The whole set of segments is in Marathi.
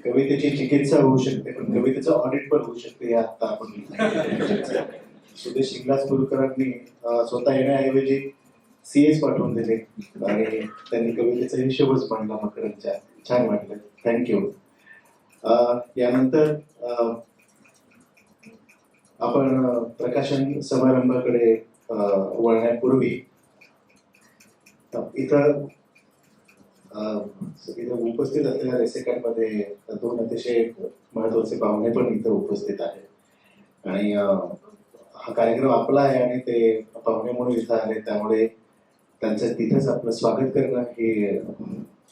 कवितेची चिकित्सा होऊ शकते, पण कवितेचं ऑडिट पण होऊ शकते हे आता आपण सुदेश शिंगलाजपूरकरांनी स्वतः येण्याऐवजी CS पाठवून दिले आणि त्यांनी कवितेचा हिशोबच मांडला मकरंदच्या. छान वाटलं, थँक्यू. यानंतर आपण प्रकाशन समारंभाकडे वळण्यापूर्वी इथं उपस्थित असलेल्या रेसिडेंटमध्ये दोन अतिशय महत्वाचे पाहुणे पण इथं उपस्थित आहेत आणि हा कार्यक्रम आपला आहे आणि ते पाहुणे म्हणून इथं आले, त्यामुळे त्यांचं तिथेच आपलं स्वागत करणं हे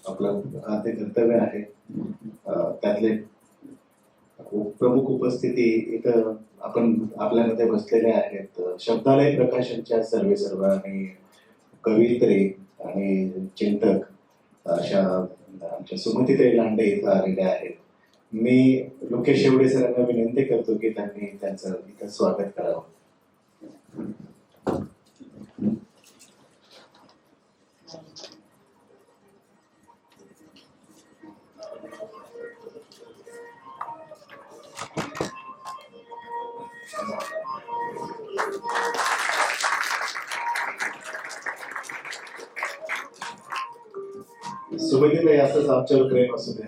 आपलं आद्य कर्तव्य आहे. त्यातले प्रमुख उपस्थिती इथं आपण आपल्यामध्ये बसलेले आहेत. शब्दालय प्रकाशनच्या सर्व आणि कवयित्री आणि चिंतक अशा आमच्या सुमतीताई लांडे इथं आलेल्या आहेत. मी लोकेश शेवडे सरांना विनंती करतो की त्यांनी त्यांचं इथं स्वागत करावं. सुमतीताई, असंच आमच्यावर प्रेम असू द्या.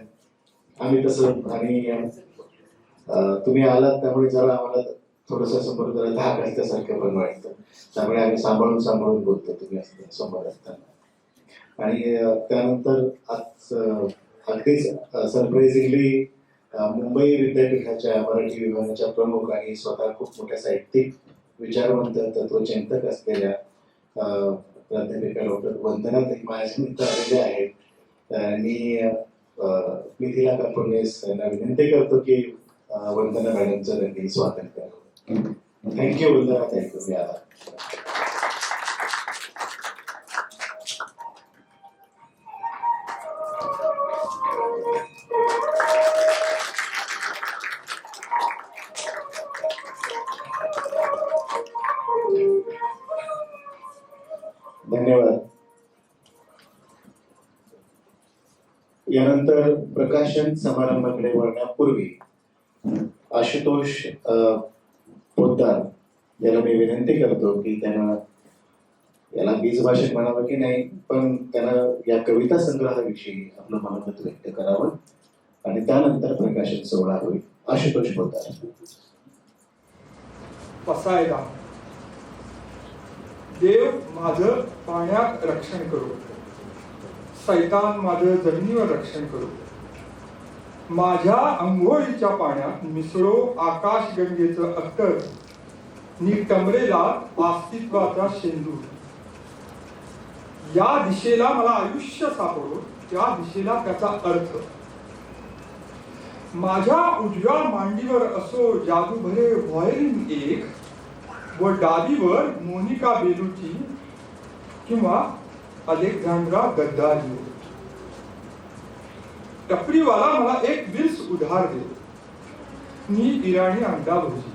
आम्ही तसं आणि तुम्ही आलात त्यामुळे जरा आम्हाला थोडस समोर जरा धाक असल्यासारखं पण वाटतं, त्यामुळे आम्ही सांभाळून बोलतो तुम्ही समोर असताना. आणि त्यानंतर आज अगदीच सरप्राइझिंगली मुंबई विद्यापीठाच्या मराठी विभागाच्या प्रमुख आणि स्वतः खूप मोठ्या साहित्यिक विचारवंत तत्वचिंतक असलेल्या प्राध्यापिका डॉक्टर वंदना माझ्या मित्र आलेले आहेत. मी तिला कापूरनेस विनंती करतो की वंदना मॅडमचं त्यांनी स्वागत करावं. थँक्यू वंदना ताई, तुम्ही आला. धन्यवाद. यानंतर प्रकाशन समारंभाकडे वळण्यापूर्वी आशुतोष पोद्दार याला मी विनंती करतो की त्यांना याला बीजभाषक म्हणावं की नाही, पण त्यांना या कविता संग्रहाविषयी आपलं मनोगत व्यक्त करावं आणि त्यानंतर प्रकाशन सोहळा होईल. आशुतोष पोद्दार. पसायदा. देव माझं पाण्यात रक्षण करू, सैतान माझं जमिनीवर रक्षण करू. माझ्या अंघोळीच्या पाण्यात मिसळो आकाशगंगेचं अत्तर, निटंबरेला अस्तित्वाचा शेंदूर. या दिशेला मला आयुष्य सापडो, त्या दिशेला त्याचा अर्थ. माझ्या उजव्या मांडीवर असो जादूभरे व्हायोलिन एक, व डावीवर मोनिका बेलुची किंवा अलेक्झांड्रा गद्दारी. टपरीवाला मला एक विल्स उधार दे, मी इराणी अंडा भुजी.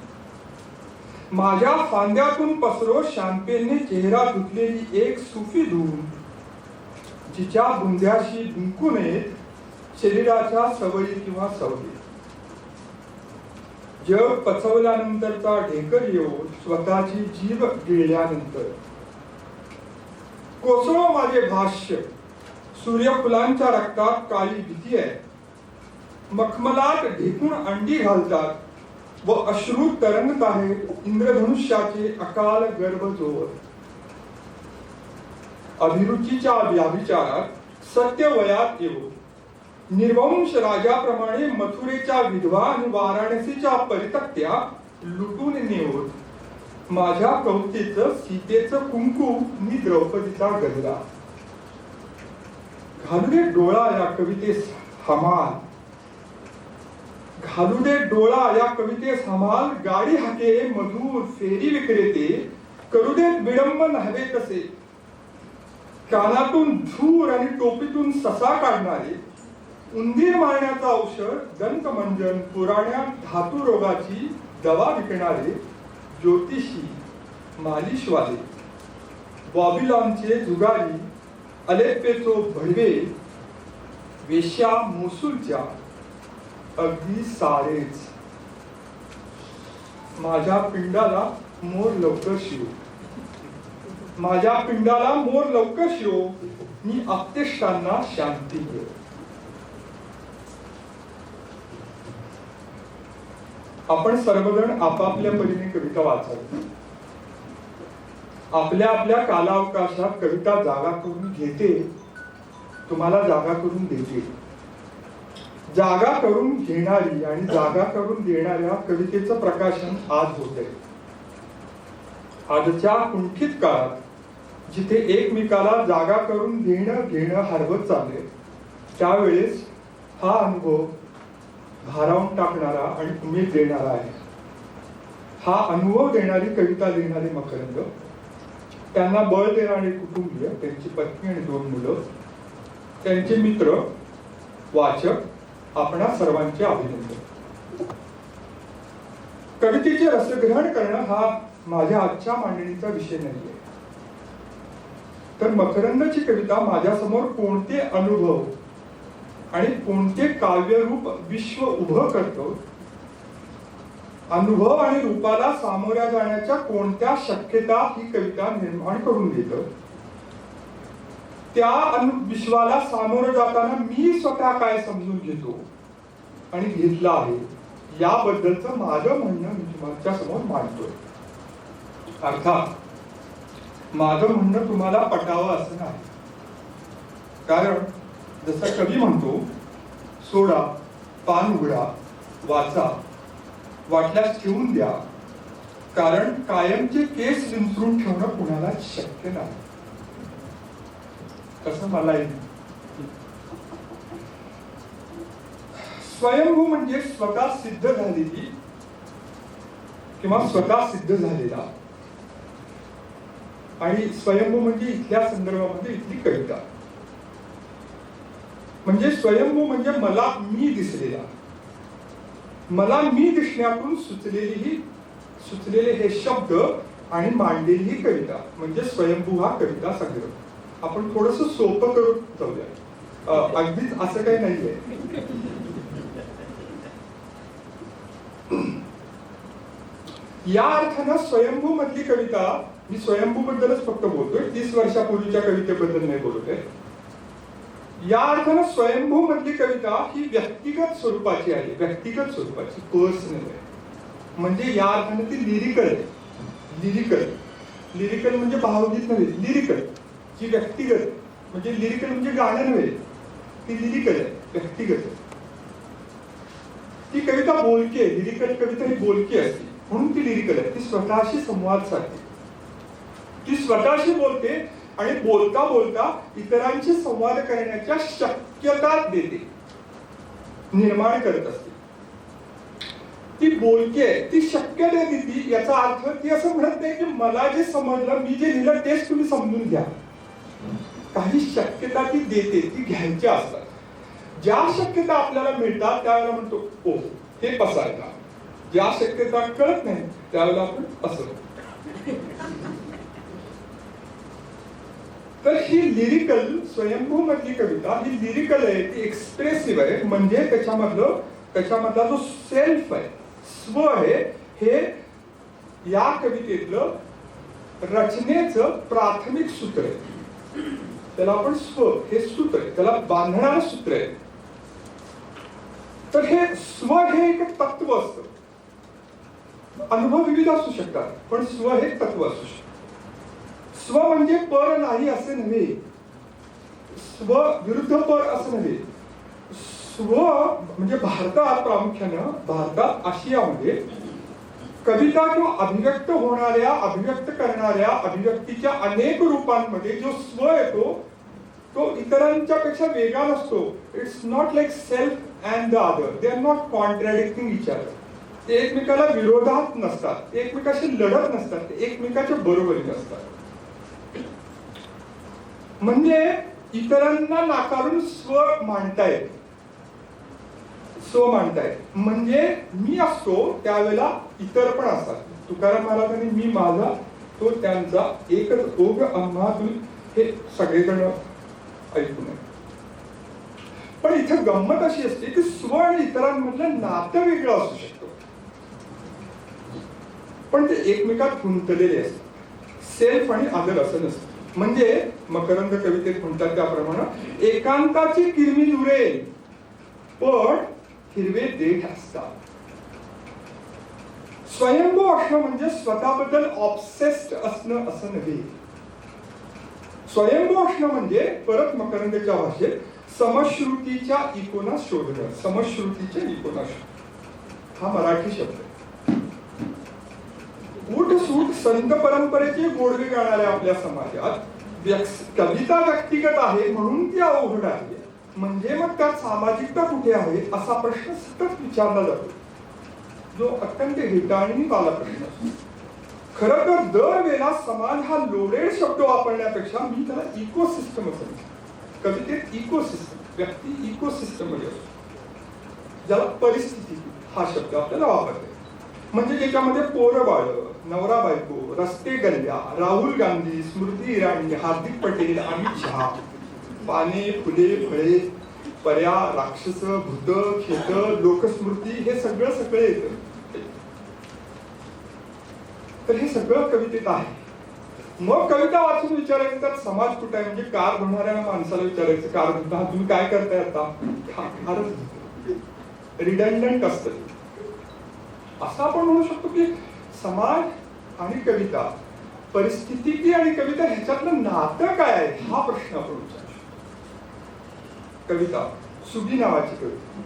माझ्या फांद्यातून पसरो शॅम्पेनने चेहरा धुतलेली एक सुफी धून, जिच्या बुंध्याशी दुंकू नयेत शरीराच्या सवयी किंवा सवयी. जग पचवल्यानंतरचा ढेकर येऊ स्वतःची जीव गिळल्यानंतर. कोसळो माझे भाष्य, सूर्यफुलांच्या रक्तात काळी भीती आहे. मखमलात ढेकून अंडी घालतात व अश्रू तरंगत आहे इंद्रधनुष्याचे अकाल गर्भजोर. अभिरुचीच्या व्याभिचारात सत्य वयात येऊ, निर्वंश राजाप्रमाणे मथुरेच्या विधवा आणि वाराणसीच्या परितक्त्या लुटून नेऊत. माझ्या कवतेचं सीतेचं कुंकू मी द्रौपदीचा गजरा. घालू दे डोळा या कवितेस हमाल, घालू दे डोळा या कवितेस हमाल. गाडी हाके मधुर फेरी विक्रेते, करू देत विडंबन हवे तसे. कानातून धूर आणि टोपीतून ससा काढणारे, उंदीर मारण्याचं औषध दंतमंजन पुराण्या धातू रोगाची दवा विकणारे ज्योतिषी मालिशवाले. बॉबिलॉनचे जुगारी, अलेप्पेचो भडवे, वेश्या मोसूलच्या अगदी सारेच. माझ्या पिंडाला मोर लवकर शिरो, माझ्या पिंडाला मोर लवकर शिरो, मी आप्तेष्टांना शांती दे. आपण सर्वजण आपापल्या परीने कविता वाचावी. आपल्या आपल्या कालावकाशात कविता जागा करून घेते, तुम्हाला जागा करून देते. जागा करून घेणारी आणि जागा करून देणाऱ्या कवितेचं प्रकाशन आज होतंय. आजच्या कुंठित काळात जिथे एकमेकाला जागा करून घेणं हरवत चाललंय, त्यावेळेस हा अनुभव भारावून टाकणारा आणि उमेद देणारा आहे. हा अनुभव देणारी कविता लिहिणारे मकरंद, त्यांना बळ देणारे कुटुंबीय, त्यांची पत्नी आणि 2 मुलं, त्यांचे मित्र, वाचक, आपणा सर्वांचे अभिनंदन. कवितेचे रसग्रहण करणं हा माझ्या आजच्या मांडणीचा विषय नाहीये. तर मकरंदची कविता माझ्यासमोर कोणते अनुभव आणि कोणते काव्यरूप विश्व उभं करतो, अनुभव आणि रूपाला सामोऱ्या जाण्याच्या कोणत्या शक्यता ही कविता निर्माण करून देतं, त्या विश्वाला सामोरं जाताना मी स्वतः काय समजून घेतो आणि घेतलं आहे, याबद्दलचं माझं म्हणणं मी तुमच्या समोर मांडतोय. अर्थात माझं म्हणणं तुम्हाला पटावं असं नाही, कारण जसं कवी म्हणतो, सोडा, पान उघडा, वाचा, वाटल्यास ठेवून द्या, कारण कायमचे केस विंचरून ठेवणं कुणाला शक्य नाही. कसं मलाही. स्वयंभू म्हणजे स्वतः सिद्ध झालेली किंवा स्वतः सिद्ध झालेला, आणि स्वयंभू म्हणजे इथल्या संदर्भामध्ये इथली कविता. म्हणजे स्वयंभू म्हणजे मला मी दिसलेला, मला मी दिसण्यातून सुचलेले हे शब्द आणि मांडलेली ही कविता म्हणजे स्वयंभू हा कविता संग्रह. आपण थोडस सोपं करून जाऊया, अगदीच असं काही नाहीये. या अर्थानं स्वयंभू मधली कविता, मी स्वयंभू बद्दलच फक्त बोलतोय, 30 वर्षापूर्वीच्या कवितेबद्दल नाही बोलतोय. या अर्थानं स्वयंभू मधली कविता ही व्यक्तिगत स्वरूपाची आहे, व्यक्तिगत स्वरूपाची, पर्सनल आहे. म्हणजे या अर्थानं ती लिरिकल आहे. लिरिकल म्हणजे भावगीत नव्हे, लिरिकल. जी व्यक्तिगत म्हणजे लिरिकल म्हणजे गाणं नव्हे, ती लिरिकल आहे, व्यक्तिगत आहे. ती कविता बोलकी आहे. लिरिकल कविता ही बोलकी असते, म्हणून ती लिरिकल आहे. ती स्वतःशी संवाद साधते, ती स्वतःशी बोलते आणि बोलता बोलता इतरांशी संवाद करण्याच्या शक्यता देते, निर्माण करत असते. ती बोलकी आहे, ती शक्यता देते. याचा अर्थ ती असं म्हणत नाही की मला जे समजलं, मी जे लिहिलं तेच तुम्ही समजून घ्या. काही शक्यता ती देते, ती घ्यायच्या असतात. ज्या शक्यता आपल्याला मिळतात त्यावेळेला म्हणतो ओ हे पसायला, ज्या शक्यता कळत नाही त्यावेळेला आपण असं. तर ही लिरिकल स्वयंभू मधली कविता ही लिरिकल आहे, ती एक्सप्रेसिव्ह आहे. म्हणजे त्याच्यामधला जो सेल्फ आहे, स्व आहे, हे या कवितेतलं रचनेचं प्राथमिक सूत्र आहे. त्याला आपण स्व हे सूत्र आहे, त्याला बांधणारं सूत्र आहे. तर हे स्व हे एक तत्व असतं. अनुभव विविध असू शकतात, पण स्व हे तत्व असू शकतं. स्व म्हणजे पर नाही असे नव्हे, स्व विरुद्ध पर असं नव्हे. स्व म्हणजे भारतात, प्रामुख्यानं भारतात, आशियामध्ये कविता किंवा अभिव्यक्त होणाऱ्या, अभिव्यक्त करणाऱ्या अभिव्यक्तीच्या अनेक रूपांमध्ये जो स्व येतो तो इतरांच्या पेक्षा वेगळा नसतो. It's not like self and the other, they are not contradicting each other. ते एकमेकाला विरोधात नसतात, ते एकमेकाशी लढत नसतात, ते एकमेकाच्या बरोबरीने असतात. म्हणजे इतरांना नाकारून स्व मांडतायत, स्व मांडतायत. म्हणजे मी असतो त्यावेळेला इतर पण असतात. तुकाराम महाराजांनी मी माझा तो त्यांचा एकच ओघ आम्हातून हे सगळेजण ऐकून आहे. पण इथं गंमत अशी असते की स्व आणि इतरांमधलं नातं वेगळं असू शकतं, पण ते एकमेकात गुंतलेले असतात. सेल्फ आणि अदर असं नसतं. म्हणजे मकरंद कवितेत म्हणतात त्याप्रमाणे एकांताची किरमी उरेल पण हिरवे देठ असतात. स्वयंभू असणं म्हणजे स्वतःबद्दल ऑब्सेस्ड असणं असं नव्हे. स्वयंभू असणं म्हणजे परत मकरंदच्या भाषेत समश्रुतीच्या इकोना शोधणं. समश्रुतीच्या इकोना शोध हा मराठी शब्द आहे. उठसूट संत परंपरेचे गोडवे गाणाऱ्या आपल्या समाजात कविता व्यक्तिगत आहे म्हणून ती अवघड आहे, म्हणजे मग त्यात सामाजिकता कुठे आहे असा प्रश्न सतत विचारला जातो, जो अत्यंत हेटाळणीवाला प्रश्न असतो. खरं तर दरवेळेला समाज हा लोडेड शब्द वापरण्यापेक्षा मी त्याला इकोसिस्टम असं म्हणतो. कवितेत इकोसिस्टम, व्यक्ती इकोसिस्टम मध्ये असतो, ज्याला परिस्थिती हा शब्द आपल्याला वापरते. म्हणजे ज्याच्यामध्ये पोरं बाळ, नवरा बायको, रस्ते गल्ल्या, राहुल गांधी, स्मृती इराणी, हार्दिक पटेल, अमित शहा, पाने, फुले, फळे, पर्या, राक्षस, भूत, खेत, लोकस्मृती हे सगळं येतं. तर हे सगळं कवितेत आहे. मग कविता वाचून विचारायचं तर समाज कुठे आहे, म्हणजे कार धुणाऱ्या माणसाला विचारायचं कार धुता तुम्ही काय करताय आता, रिडंडंट असतं. असं आपण म्हणू शकतो की समाज आणि कविता, परिस्थिती आणि कविता ह्याच्यातलं नातं काय आहे हा प्रश्न आपण विचारू शकतो. कविता सुगी नावाची कविता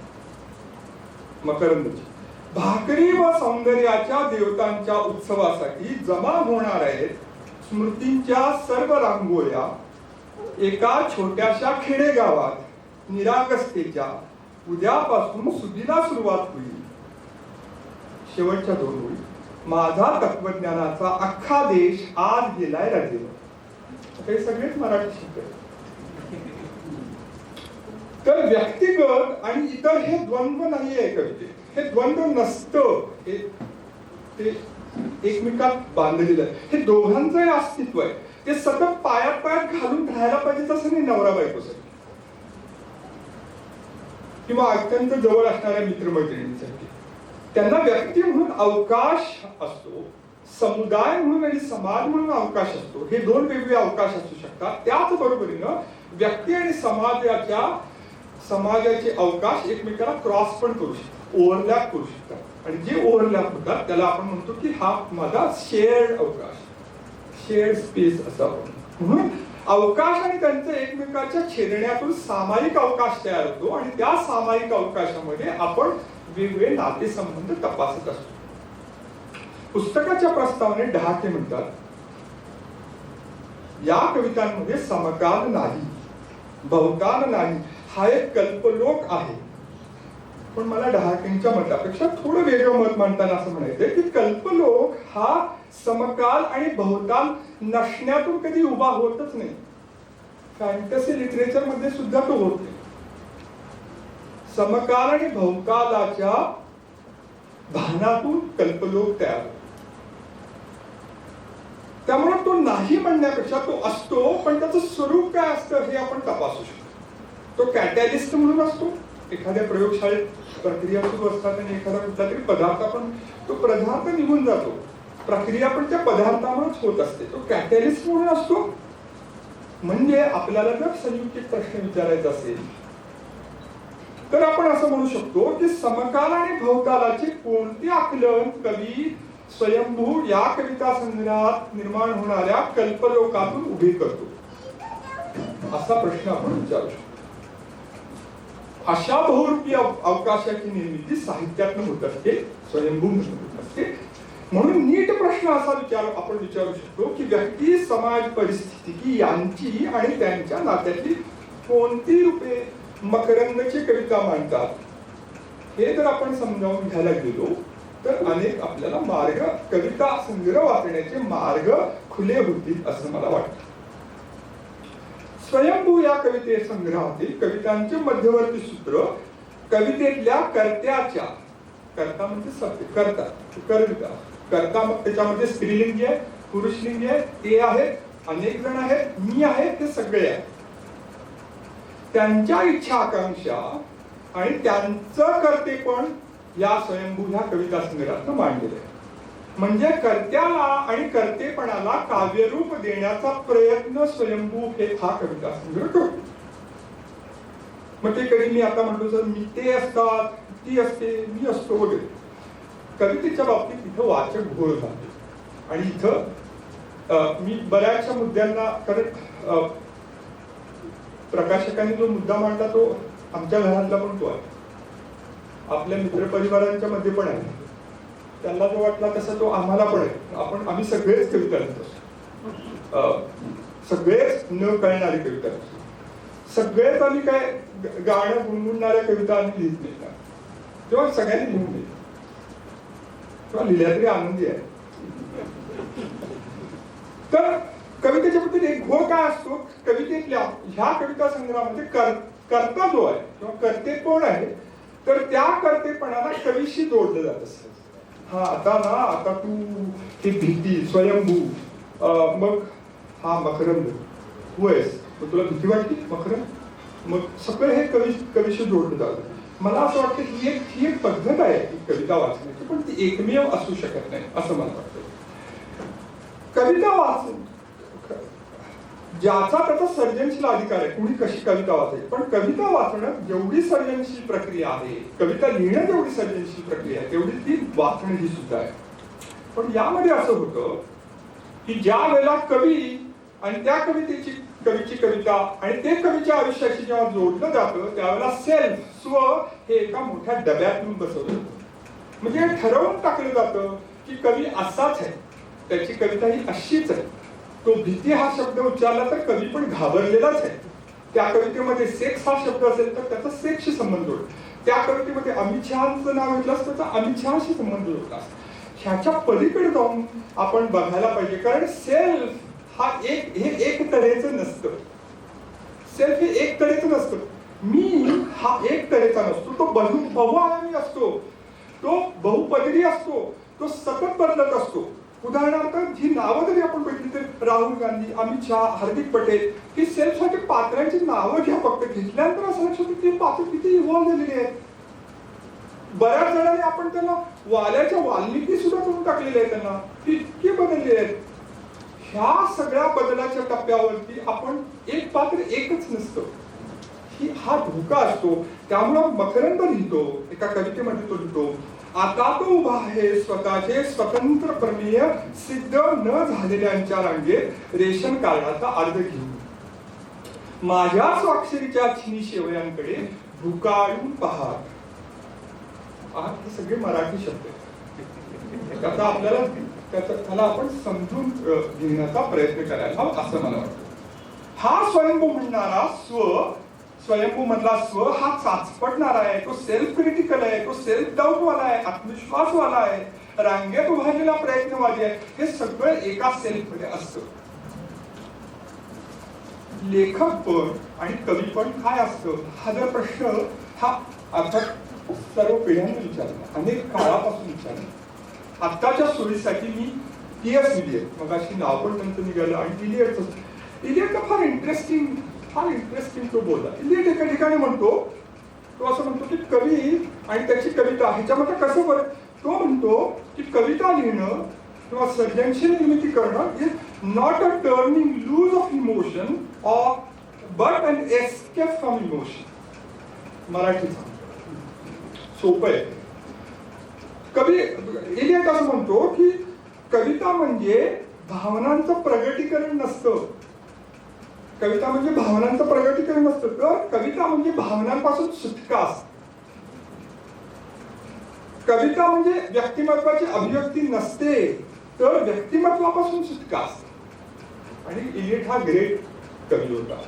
मकरंदची. भाकरी व सौंदर्याच्या देवतांच्या उत्सवासाठी जमा होणार आहेत स्मृतींच्या सर्व रांगोळ्या एका छोट्याशा खेडेगावात निरागसतेच्या. उद्यापासून सुगीला सुरुवात होईल. शेवटच्या 2 ओळी. माझा तत्वज्ञानाचा अख्खा देश आज गेलाय रजेवर. हे सगळेच मराठी शब्द आहेत. तर व्यक्तिगत आणि इतर हे द्वंद्व नाहीये कवितेत. हे द्वंद्व नसतं, ते एकमेकात बांधलेलं आहे. हे दोघांचं अस्तित्व आहे. ते सतत पायात घालून राहायला पाहिजे तसं नाही नवरा बायकोसाठी किंवा अत्यंत जवळ असणाऱ्या मित्रमैत्रिणींसाठी. त्यांना व्यक्ती म्हणून अवकाश असतो, समुदाय म्हणून आणि समाज म्हणून अवकाश असतो. हे 2 वेगवेगळे अवकाश असू शकतात. त्याच बरोबरीनं व्यक्ती आणि समाजाचे अवकाश एकमेकाला क्रॉस पण करू शकतात, ओव्हरलॅप करू शकतात. आणि जे ओव्हरलॅप होतात त्याला आपण म्हणतो की हा माझा शेअर्ड अवकाश, शेअर्ड स्पेस असं आपण. म्हणून अवकाश आणि त्यांचं एकमेकाच्या छेदण्यातून सामायिक अवकाश तयार होतो आणि त्या सामायिक अवकाशामध्ये आपण वेगवेगळे नातेसंबंध तपासत असतो. पुस्तकाच्या प्रस्तावने डहाके म्हणतात, या कवितांमध्ये समकाल नाही, बहुकाल नाही, हा एक कल्पलोक आहे. पण मला डहाकेंच्या मतापेक्षा थोडं वेगळं मत मांडताना असं म्हणायचंय की कल्पलोक हा समकाल आणि बहुकाल नसण्यातून कधी उभा होतच नाही. फॅन्टसी लिटरेचर मध्ये सुद्धा तो होत नाही. समकाल आणि बहुकालाच्या भानातून कल्पलोक तयार होतो. त्यामुळे तो नाही म्हणण्यापेक्षा तो असतो, पण त्याचं स्वरूप काय असतं हे आपण तपासू शकतो. तो कॅटॅलिस्ट म्हणून असतो. एखाद्या प्रयोगशाळेत प्रक्रिया सुरू असतात आणि एखादा कुठला तरी पदार्थ आपण तो पदार्थ निघून जातो, प्रक्रिया पण त्या पदार्थामुळेच होत असते. तो कॅटॅलिस्ट म्हणून असतो. म्हणजे आपल्याला जर संयुक्तिक प्रश्न विचारायचा असेल तर आपण असं म्हणू शकतो की समकाल आणि बहुकालाचे कोणते आकलन कवी स्वयंभू या कविता संग्रहात निर्माण होणाऱ्या कल्पलोकातून उभे करतो, असा प्रश्न आपण विचारू शकतो. अशा बहुरूपी अवकाशाची निर्मिती साहित्यातून होत असते, स्वयंभू होत असते. म्हणून नीट प्रश्न असा आपण विचारू शकतो की व्यक्ती, समाज, परिस्थिती यांची आणि त्यांच्या नात्यातली कोणती रूपे मकरंदची कविता मांडतात. हे जर आपण समजावून घ्यायला गेलो तर अनेक आपल्याला मार्ग, कविता संग्रह वाचण्याचे मार्ग खुले होतील असं मला वाटतं. स्वयंभू या कविते संग्रहातील कवितांचे मध्यवर्ती सूत्र कवितेतल्या कर्त्याच्या, कर्ता म्हणजे सत्य, कर्ता, कविता, कर्ता मग त्याच्यामध्ये स्त्रीलिंगी आहे, पुरुषलिंगी आहे, ते आहेत, अनेक जण आहेत, मी आहे, ते सगळे आहेत. त्यांच्या इच्छा आकांक्षा आणि त्यांचं कर्तेपण या स्वयंभू ह्या कविता संग्रहात मांडलेलं आहे. म्हणजे कर्त्याला आणि कर्तेपणाला काव्यरूप देण्याचा प्रयत्न स्वयंभू हे हा कविता संग्रह करतो. मग ते कधी मी आता म्हणतो सर मी ते असतात, ती असते, मी असतो वगैरे. कवितेच्या बाबतीत इथं वाचक घोळ झाले आणि इथं मी बऱ्याचशा मुद्द्यांना, कारण प्रकाशकांनी जो मुद्दा मांडला तो आमच्या घरातला पण तो आहे, आपल्या मित्रपरिवारांच्या मध्ये पण आहे. त्यांना जो वाटला तसा तो आम्हाला पण आहे. आम्ही सगळेच कविता लिहितो, सगळेच न कळणारी कविता लिहितो. सगळेच आम्ही काय गाणं गुणगुणणाऱ्या कविता आम्ही लिहित नाही का, तेव्हा सगळ्यांनी लिहून दिली किंवा लिहिल्या तरी आनंदी आहे. तर कवितेच्या बाबतीत एक घोळ काय असतो, कवितेतल्या ह्या कविता संग्रहामध्ये कर्ता जो आहे किंवा कर्ते कोण आहे, तर त्या कर्तेपणाला कवीशी जोडलं जात असतं. हा आता तू ही भीती स्वयंभू, मग हा मकरंद तू आहेस, मग तुला भीती वाटते मकरंद, मग सगळं हे कवीशी जोडलं जातं. मला असं वाटतं ही एक पद्धत आहे की कविता वाचण्याची, पण ती एकमेव असू शकत नाही असं मला वाटतं. कविता वाचून ज्याचा त्याचा सर्जनशील अधिकार आहे, कुणी कशी कविता वाचेल, पण कविता वाचणं जेवढी सर्जनशील प्रक्रिया आहे, कविता लिहिणं जेवढी सर्जनशील प्रक्रिया आहे, तेवढी ती वाचणं ही सुद्धा आहे. पण यामध्ये असं होतं की ज्या वेळेला कवी आणि त्या कवीची कविता आणि ते कवीच्या आयुष्याशी जेव्हा जोडलं जातं, त्यावेळेला सेल्फ, स्व हे एका मोठ्या डब्यातून बसवलं जातं. म्हणजे ठरवून टाकलं जातं की कवी असाच आहे, त्याची कविता ही अशीच आहे. तो भीती हा शब्द उच्चारला तर कवी पण घाबरलेलाच आहे. त्या कवितेमध्ये सेक्स हा शब्द असेल तर त्याचा सेक्सशी संबंध जोडला, त्या कवितेमध्ये अमित शहाचं नाव घेतलं त्याचा अमित शहाशी संबंध जोडला. ह्याच्या पलीकडे जाऊन आपण बघायला पाहिजे, कारण सेल्फ हा एक तऱ्हेचं नसतं. सेल्फ हे एक तऱ्हेचं नसतं. मी हा एक तऱ्हेचा नसतो, तो बहुआयामी असतो, तो बहुपदरी असतो, तो सतत बदलत असतो. उदाहरणार्थ जी नावं जरी आपण बघितली तर राहुल गांधी, अमित शहा, हार्दिक पटेल, ही सेल्फसाठी पात्रांची नावं घ्या, फक्त घेतल्यानंतर असं लक्षात येतं की पात्र किती इव्हॉल्व्ह झालेली आहेत. बऱ्याच जणांनी आपण त्यांना वाल्याच्या वाल्मिकी सुद्धा करून टाकलेले आहे, त्यांना इतके बदलले आहेत. ह्या सगळ्या बदलाच्या टप्प्यावरती आपण एक पात्र एकच नसतं, हा धोका असतो. त्यामुळं मकरंद लिहितो, एका कवितेमध्ये तो लिहितो, आता तो उभा आहे स्वतःचे स्वतंत्र प्रमेय सिद्ध न झालेल्यांच्या रांगेत रेशन कार्डाचा अर्ज घेऊन, माझ्या स्वाक्षरीच्या छिनी शेवयांकडे भुकाळून पाहत. हे सगळे मराठी शब्द आहेत. त्याचा आपल्याला त्याला आपण समजून घेण्याचा प्रयत्न करायला हवा असं मला वाटतं. हा स्वयंभू म्हणणारा स्वयंभू मधला स्व हा चाचपटणारा आहे, तो सेल्फ क्रिटिकल आहे, तो सेल्फ डाऊट वाला आहे, आत्मविश्वासवाला आहे, रांगेत उभारलेला प्रयत्नवादी आहे. हे सगळं एका सेल्फ मध्ये असतं. लेखक पण आणि कवी पण काय असतं हा जर प्रश्न हा अर्थात सर्व पिढ्यांनी विचारला, अनेक काळापासून विचारला. आत्ताच्या सोयीसाठी मी टीएस इलियट, मग अशी नाव पण त्यांचं निघालं, आणि इलियटचं फार इंटरेस्टिंग तो बोलला. इलियट एका ठिकाणी म्हणतो, तो असं म्हणतो की कवी आणि त्याची कविता ह्याच्यामध्ये कसं बरं, तो म्हणतो की कविता लिहिणं किंवा सर्जनशील निर्मिती करणं is not a turning loose of emotion or but an escape from emotion. मराठीचा सोपं आहे. कवी इलियट असं म्हणतो की कविता म्हणजे भावनांचं प्रगटीकरण नसतं. कविता म्हणजे भावनांचं प्रगटीकरण नसतं, तर कविता म्हणजे भावनांपासून सुटका असते. कविता म्हणजे व्यक्तिमत्वाची अभिव्यक्ती नसते, तर व्यक्तिमत्वापासून सुटका असते. आणि इलियट हा ग्रेट कवी होता,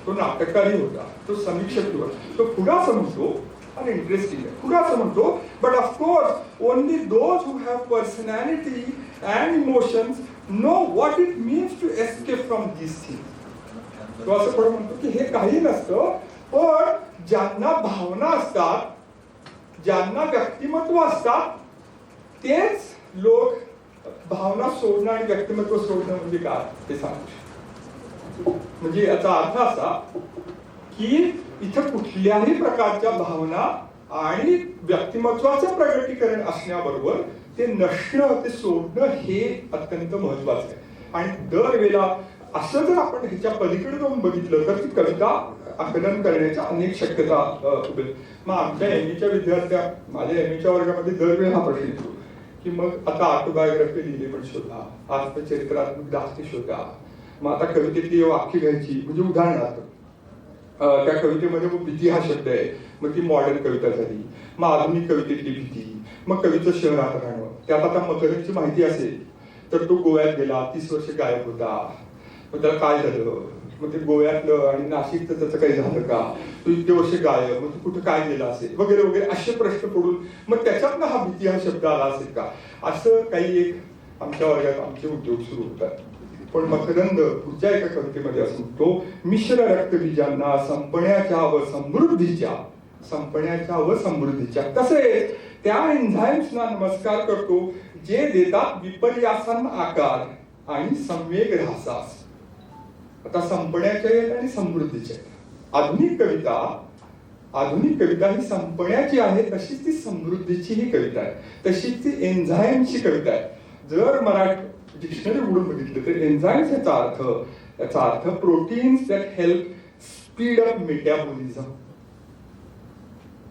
तो नाटककारी होता, तो समीक्षक होता. तो पुढे असं म्हणतो, आणि इंटरेस्टिंग आहे, पुढे असं म्हणतो, but of course only those who have personality and emotions know what it means to escape from these things. तो असं पुढे म्हणतो की हे काही नसतं, पण ज्यांना भावना असतात, ज्यांना व्यक्तिमत्व असतात, तेच लोक भावना सोडणं आणि व्यक्तिमत्व सोडणं म्हणजे काय ते सांगू शकतात. म्हणजे याचा अर्थ असा की इथं कुठल्याही प्रकारच्या भावना आणि व्यक्तिमत्वाचं प्रगटीकरण असण्याबरोबर ते नसणं, ते सोडणं हे अत्यंत महत्वाचं आहे. आणि दरवेळेला असं जर आपण ह्याच्या पलीकडे जाऊन बघितलं तर ती कविता आकलन करण्याच्या अनेक शक्यता उभे. मग आमच्या एमईच्या विद्यार्थ्या, माझ्या एमईच्या वर्गामध्ये दरवेळी हा प्रश्न येतो की मग आता ऑटोबायोग्राफी लिहिली पण शोधा, आत्मचरित्रात्मक दास्ती शोधा, मग आता कवितेतली वाक्य घ्यायची. म्हणजे उदाहरणार्थ त्या कवितेमध्ये मग भीती हा शब्द आहे, मग ती मॉडर्न कविता झाली. मग आधुनिक कवितेतली भीती, मग कवीचं शहरात राहणं. त्यात आता मकरंदची माहिती असेल तर तो गोव्यात गेला, 30 वर्ष गायब होता, मग त्याला काय झालं, मग ते गोव्यातलं आणि नाशिकचं त्याचं काही झालं का, तो इतके वर्ष गायब, मग तू कुठं काय गेला असेल वगैरे वगैरे असे प्रश्न पडून मग त्याच्यातनं हा भीती हा शब्द आला असेल का, असं काही एक आमच्या वर्गात आमचे उद्योग सुरू होतात. पण मकरंद पुढच्या एका कवितेमध्ये असं म्हणतो, मिश्र रक्तबीजांना संपण्याच्या व समृद्धीच्या, संपण्याच्या व समृद्धीच्या, तसे त्या एन्झाईम्सना नमस्कार करतो जे देतात विपर्यासन आकार आणि संवेग ऱ्हासास. आता संपण्याच्या आहेत आणि समृद्धीच्या आहेत. आधुनिक कविता ही संपण्याची आहे, तशीच ती समृद्धीची ही कविता आहे, तशीच ती एन्झाईमची कविता आहे. जर मराठी डिक्शनरी उघडून बघितलं तर एन्झाईम्स याचा अर्थ proteins that help speed up metabolism.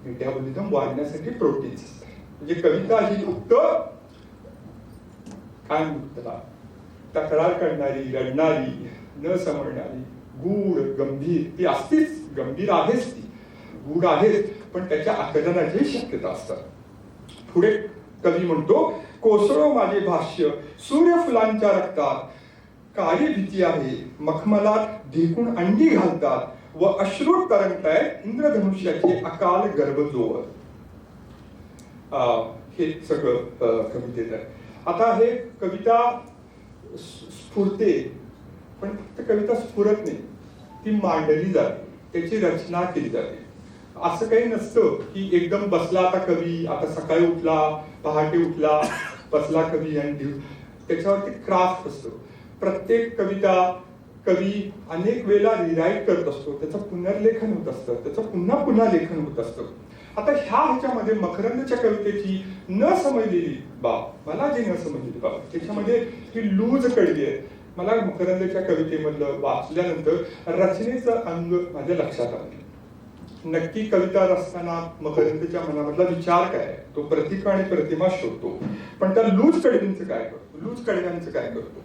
Metabolism वाढण्यासाठी प्रोटीन्स असतात. म्हणजे कविता ही फक्त काय म्हणतात, तक्रार करणारी, रडणारी, न समजणारी, गूढ गंभीर ती असतीच, गंभीर आहेच ती, गूढ आहेच, पण त्याच्या आकलनाची शक्यता असतात. पुढे कवी म्हणतो, कोसळो माझे भाष्य सूर्यफुलांच्या रक्तात, काळी भीती आहे मखमलात ढेकून अंडी घालतात व अश्रू तरंगतायत इंद्रधनुष्याचे अकाल गर्भजोवर. हे सगळं कवितेत आहे. आता हे कविता स्फुरते, पण फक्त कविता स्फुरत नाही, ती मांडली जाते, त्याची रचना केली जाते. असं काही नसतं की एकदम बसला आता कवी, आता सकाळी उठला, पहाटे उठला, बसला कवी आणि त्याच्यावरती क्राफ्ट असतो. प्रत्येक कविता कवी अनेक वेळा रिराईट करत असतो, त्याचं पुनर्लेखन होत असतं, त्याचं पुन्हा पुन्हा लेखन होत असतं. आता ह्याच्यामध्ये मकरंदच्या कवितेची न समजलेली बाब, मला जी न समजलेली बाब, त्याच्यामध्ये ही लूज कळली आहे. मला मकरंदच्या कवितेमधलं वाचल्यानंतर रचनेचं अंग माझ्या लक्षात आलं. नक्की कविता रचताना मकरंदच्या मनामधला विचार काय, तो प्रतिका आणि प्रतिमा शोधतो, पण त्या लूज कळवींचं काय करतो, लूज कळव्यांचं काय करतो,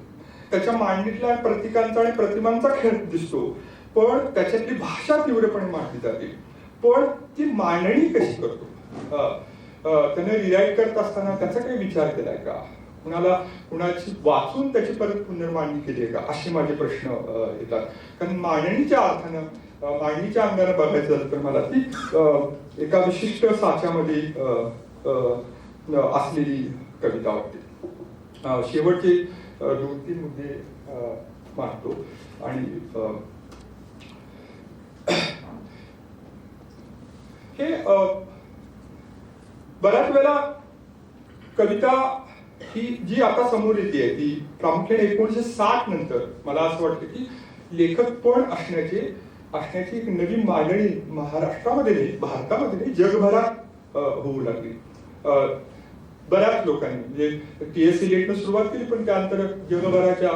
त्याच्या मांडणीतल्या प्रतिकांचा आणि प्रतिमांचा खेळ दिसतो, पण त्याच्यातली भाषा तीव्रपणे मांडली जाते, पण ती मांडणी कशी करतो. त्याने रिराईट करत असताना त्याचा काही विचार केलाय का, कुणाची वाचून त्याची परत पुनर्मांडणी केली आहे का, असे माझे प्रश्न येतात. कारण मांडणीच्या अर्थानं, मांडणीच्या अंगाने बघायचं झालं तर मला ती एका विशिष्ट साच्यामध्ये असलेली कविता वाटते. शेवटचे 2-3 मुद्दे मांडतो. आणि हे बऱ्याच वेळा कविता ही जी आता समोर येते ती प्रामुख्याने 1960 नंतर मला असं वाटतं की लेखक पण असण्याची एक नवी मांडणी महाराष्ट्रामध्ये नाही, भारतामध्ये नाही, जगभरात होऊ लागली. बऱ्याच लोकांनी म्हणजे TS इलियटनं सुरुवात केली, पण त्यानंतर जगभराच्या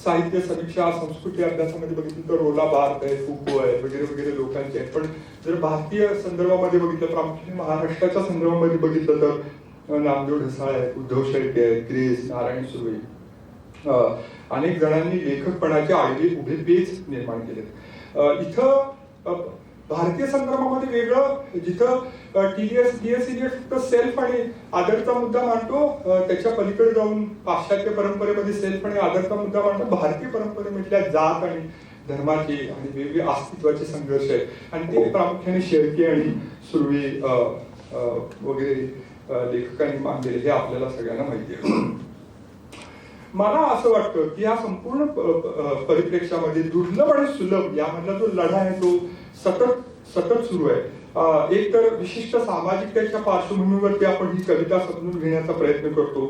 साहित्य समीक्षा संस्कृती अभ्यासामध्ये बघितलं तर रोला बार्थ आहे, फुको आहे, वगैरे वगैरे लोकांचे आहेत. पण जर भारतीय संदर्भामध्ये बघितलं, प्रामुख्याने महाराष्ट्राच्या संदर्भामध्ये बघितलं तर नामदेव ढसाळ आहेत, उद्धव शेळके आहेत, ग्रेस, नारायण सुर्वे, अनेक जणांनी लेखकपणाचे आडवे उभे पेच निर्माण केलेत. इथं भारतीय संदर्भामध्ये वेगळं, जिथं TS इलियट फक्त सेल्फ आणि आदरचा मुद्दा मांडतो, त्याच्या पलीकडे जाऊन पाश्चात्य परंपरेमध्ये सेल्फ आणि आदरचा मुद्दा मांडतो. भारतीय परंपरेमधल्या जात आणि धर्माचे आणि वेगवेगळे अस्तित्वाचे संघर्ष आहेत, आणि ते प्रामुख्याने शेळके आणि सुर्वे वगैरे लेखकांनी मांडलेले हे आपल्याला सगळ्यांना माहिती आहे. मला असं वाटतं की या संपूर्ण परिप्रेक्षामध्ये दुर्लभ आणि सुलभ यामधला जो लढा आहे तो सतत सुरू आहे. एक तर विशिष्ट सामाजिकतेच्या पार्श्वभूमीवरती आपण ही कविता समजून घेण्याचा प्रयत्न करतो,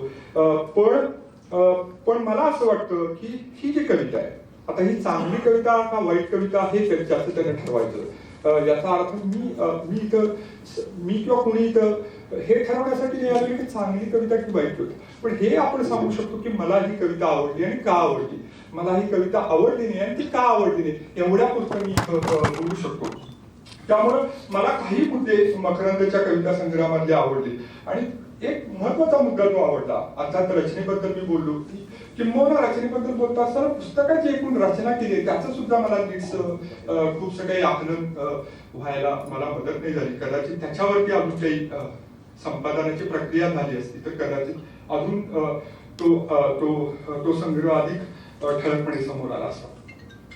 पण मला असं वाटतं की ही जी कविता आहे आता ही चांगली कविता का वाईट कविता हे जास्त त्याने ठरवायचं. याचा अर्थ मी किंवा कुणी इथं हे ठरवण्यासाठी नाही आले की चांगली कविता की वाईट कविता, पण हे आपण सांगू शकतो की मला ही कविता आवडली आणि का आवडली, मला ही कविता आवडली नाही आणि ती का आवडली नाही, एवढ्या पुरतं मी बोलू शकतो. त्यामुळं मला काही मुद्दे मकरंदच्या कविता संग्रहामधले आवडले आणि एक महत्वाचा मुद्दा तो आवडला. अर्थात रचनेबद्दल मी बोललो, किंबहुना रचनेबद्दल बोलता असताना पुस्तकाची एकूण रचना केली त्याचं सुद्धा मला खूपसं काही आकलन व्हायला मला मदत नाही झाली. कदाचित त्याच्यावरती अजून काही संपादनाची प्रक्रिया झाली असती तर कदाचित अजून तो संग्रह अधिक ठळकपणे समोर आला असता.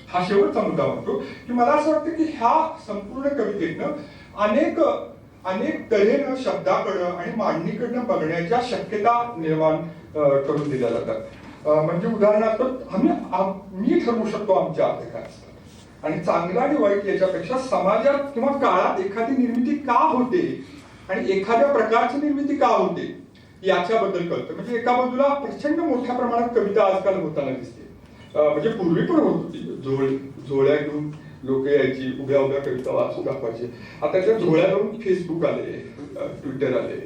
हा शेवटचा मुद्दा म्हणतो की मला असं वाटतं की ह्या संपूर्ण कवितेतनं अनेक तऱ्हेनं शब्दाकडं आणि मांडणीकडनं बघण्याच्या शक्यता निर्माण करून दिल्या जातात. म्हणजे उदाहरणार्थ मी ठरवू शकतो आमच्या अर्थ काय असतात आणि चांगला आणि वाईट याच्यापेक्षा समाजात किंवा काळात एखादी निर्मिती का होते आणि एखाद्या प्रकारची निर्मिती का होते याच्याबद्दल कळतं. म्हणजे एका बाजूला प्रचंड मोठ्या प्रमाणात कविता आजकाल होताना दिसते. म्हणजे पूर्वी पण होत होती, झोळ्या घेऊन लोक यायची, उभ्या उभ्या कविता वाचून दाखवायची. आता त्या झोळ्यावरून फेसबुक आले, ट्विटर आले,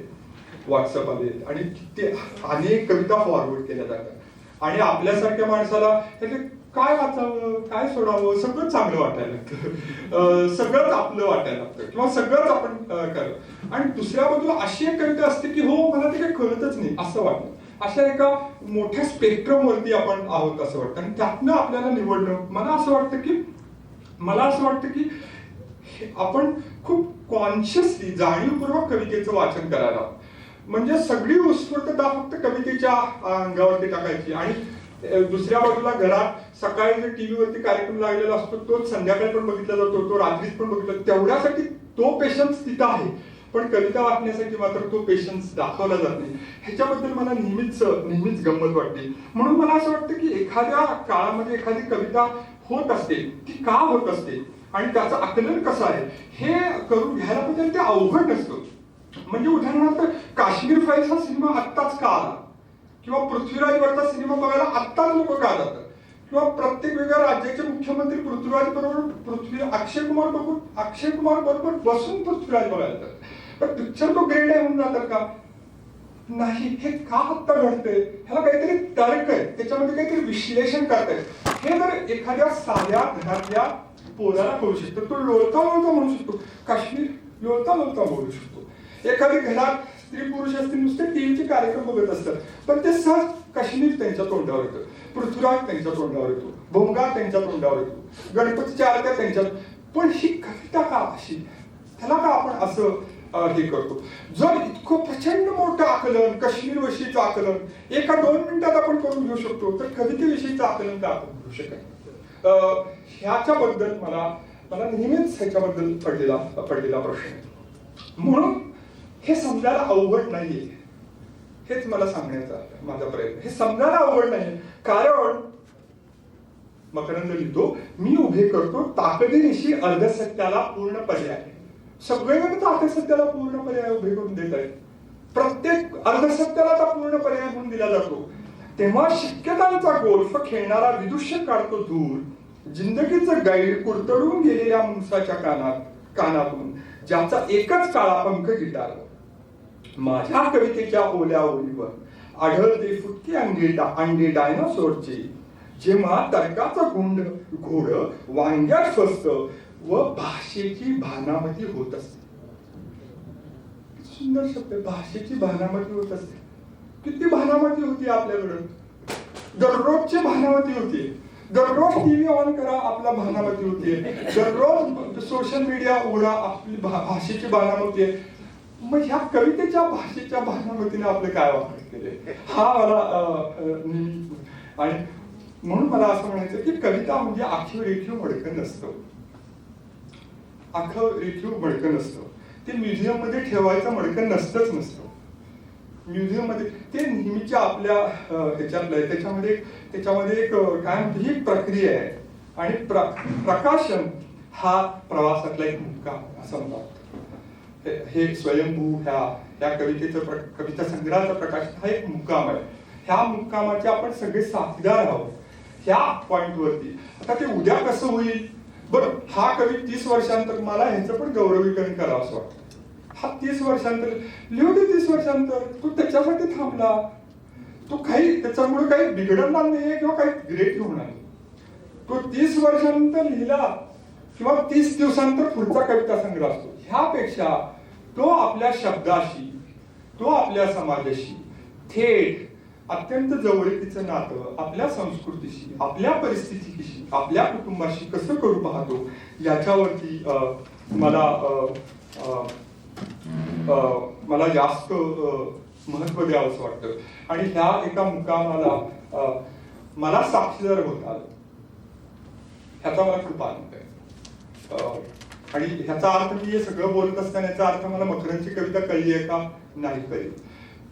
व्हॉट्सअप आले आणि ते अनेक कविता फॉरवर्ड केल्या जातात आणि आपल्यासारख्या माणसाला काय वाचावं काय सोडावं सगळंच चांगलं वाटायला लागतं, सगळंच आपलं वाटायला लागतं किंवा सगळंच आपण करतो. आणि दुसऱ्या बाजूला अशी एक कविता असते की हो मला ते काही कळतच नाही असं वाटतं. अशा एका मोठ्या स्पेक्ट्रम वरती आपण आहोत असं वाटतं आणि त्यातनं आपल्याला निवडणं मला असं वाटतं की आपण खूप कॉन्शियसली जाणीवपूर्वक कवितेचं वाचन करायला, म्हणजे सगळी उत्स्फूर्तता फक्त कवितेच्या अंगावरती टाकायची आणि दुसऱ्या बाजूला घरात सकाळी जर टीव्हीवरती कार्यक्रम लागलेला असतो तो संध्याकाळी पण बघितला जातो, तो रात्रीच पण बघितला, तेवढ्यासाठी तो पेशन्स तिथं आहे, पण कविता वाचण्यासाठी मात्र तो पेशन्स दाखवला जात नाही. ह्याच्याबद्दल मला नेहमीच गंमत वाटते. म्हणून मला असं वाटतं की एखाद्या काळामध्ये एखादी कविता होत असते ती का होत असते आणि त्याचं आकलन कसं आहे हे करून घ्यायला पाहिजे. ते अवघड नसतं. म्हणजे उदाहरणार्थ काश्मीर फाईल्स हा सिनेमा आत्ताच का आला किंवा पृथ्वीराजवरचा सिनेमा बघायला आत्ताच लोक का जातात किंवा प्रत्येक वेगळ्या राज्याचे मुख्यमंत्री पृथ्वीराज बरोबर अक्षय कुमार बरोबर बसून पृथ्वीराज बघायला जातात. पण पिक्चर तो ग्रेड आहे म्हणून जातात का नाही. हे का आत्ता घडतंय ह्याला काहीतरी तर्क आहे, त्याच्यामध्ये काहीतरी विश्लेषण करतायत. हे जर एखाद्या साध्या घरातल्या पोराला करू शकतो, तो लोळता म्हणू शकतो, काश्मीर लोळता बोलू शकतो. एखादी घरात स्त्री पुरुष असतील नुसते टीव्हीचे कार्यक्रम बघत असतात पण ते सहज काश्मीर त्यांच्या तोंडावर येतं, पृथ्वीराज त्यांच्या तोंडावर येतो, भोंगा त्यांच्या तोंडावर येतो, गणपतीच्या आरत्या त्यांच्या. पण ही कविता का अशी, त्याला का आपण असं हे करतो. जर इतकं प्रचंड मोठं आकलन काश्मीर विषयीचं आकलन एका 2 मिनिटात आपण करून घेऊ शकतो तर कवितेविषयीचं आकलन का आपण घेऊ शकत. ह्याच्याबद्दल मला नेहमीच ह्याच्याबद्दल पडलेला प्रश्न. म्हणून हे समजायला अवघड नाहीये, हेच मला सांगण्याचा माझा प्रयत्न. हे समजायला अवघड नाहीये कारण मकरंद लिहितो मी उभे करतो ताकदीनिशी अर्धसत्याला पूर्ण पर्याय. सगळेजण ताकदसत्याला पूर्ण पर्याय उभे करून देत आहेत. प्रत्येक अर्धसत्याला आता पूर्ण पर्याय म्हणून दिला जातो. तेव्हा शक्यतांचा गोल्फ खेळणारा विदुष्य काढतो दूर, जिंदगीचं गाईड कुरतडून गेलेल्या मुंसाच्या कानातून ज्याचा एकच काळा पंख गिटार. माझ्या कवितेच्या ओल्या ओळीवर आढळते फुटके अंडे डायनासोरचे, जेव्हा तर्काचं घोड वांग्यात फसतं व भाषेची भानामती होत असते. सुंदर शब्द, भाषेची भानामती होत असते. किती भानामती होती आपल्याकडं, दररोजची भानामती होती. दररोज टीव्ही ऑन करा आपला भानामती होती, दररोज सोशल मीडिया उघडा आपली भाषेची भानामती आहे. मग ह्या कवितेच्या भाषेच्या भानामतीने आपलं काय वापर केले हा मला आणि म्हणून मला असं म्हणायचं की कविता म्हणजे आखीव रेखीव मडकं नसतं. ते म्युझियम मध्ये ठेवायचं मडकं नसतं. म्युझियम मध्ये ते नेहमीच्या आपल्या ह्याच्यातलं आहे. त्याच्यामध्ये एक काय म्हणतो ही प्रक्रिया आहे आणि प्रकाशन हा प्रवासातला एक मुक्काम असं मला वाटतं. हे स्वयंभू ह्या कविता संग्रहाचा प्रकाशन हा एक मुक्काम आहे. ह्या मुक्कामाचे आपण सगळे साथीदार आहोत. ह्या पॉइंटवरती आता ते उद्या कसं होईल बरं. हा कवी 30 वर्षांतर मला ह्याचं पण गौरवीकरण करावं असं वाटतं. हा 30 वर्षांतर लिहू दे, 30 वर्षांतर तू त्याच्यासाठी थांबला, तू काही त्याच्यामुळे काही बिघडणार नाहीये किंवा काही ग्रेट होणार नाही. तो 30 वर्षांनंतर लिहिला किंवा 30 दिवसांतर पुढचा कविता संग्रह असतो. ह्यापेक्षा तो आपल्या शब्दाशी, तो आपल्या समाजाशी थेट अत्यंत जवळीकीचं नातं आपल्या संस्कृतीशी, आपल्या परिस्थितीशी, आपल्या कुटुंबाशी कसं करू पाहतो याच्यावरती मला जास्त महत्व द्यावं असं वाटतं. आणि ह्या एका मुकामाला मला साक्षीदार होत आलं ह्याचा मला खूप आनंद आहे. आणि ह्याचा अर्थ मी हे सगळं बोलत असताना याचा अर्थ मला मकरंदची कविता कळली आहे का नाही कळली,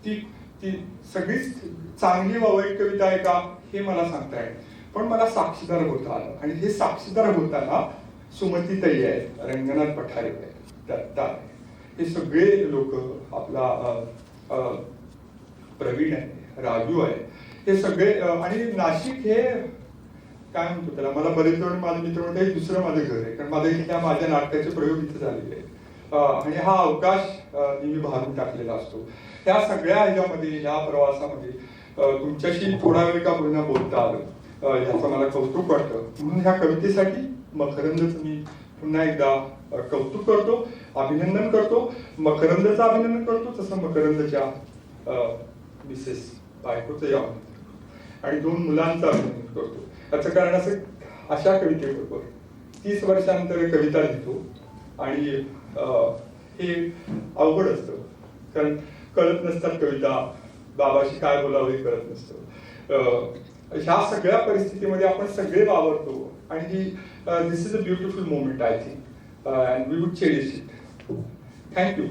ती सगळीच चांगली व वाईट कविता आहे का हे मला सांगता येईल, पण मला साक्षीदार होता आलं. आणि हे साक्षीदार होताना सुमतीताई आहेत, रंगनाथ पठारे आहेत, दत्ता आहे, हे सगळे लोक, आपला प्रवीण आहे, राजू आहे, हे सगळे. आणि नाशिक हे काय म्हणतो त्याला, मला बरेच जण माझे मित्र म्हणतात हे दुसरं माझं घर आहे, कारण माझ्या नाटकाचे प्रयोग इथे झालेले आहेत. आणि हा अवकाश मी भारून टाकलेला असतो. ह्या सगळ्या ह्याच्यामध्ये, ह्या प्रवासामध्ये तुमच्याशी थोडा वेळ का बोलणं बोलता आलं ह्याचं मला कौतुक वाटतं. म्हणून ह्या कवितेसाठी मकरंदचं मी पुन्हा एकदा कौतुक करतो, अभिनंदन करतो. मकरंदचं अभिनंदन करतो तसं मकरंदच्या मिसेस बायकोचं अभिनंदन आणि 2 मुलांचं अभिनंदन करतो. याचं कारण असं, अशा कवितेबरोबर 30 वर्षानंतर कविता लिहितो आणि हे अवघड असतं, कारण कळत नसतात कविता, बाबाशी काय बोलावं हे कळत नसतं. ह्या सगळ्या परिस्थितीमध्ये आपण सगळे वावरतो आणि ही this is a beautiful moment I think, and we would cherish it. Thank you.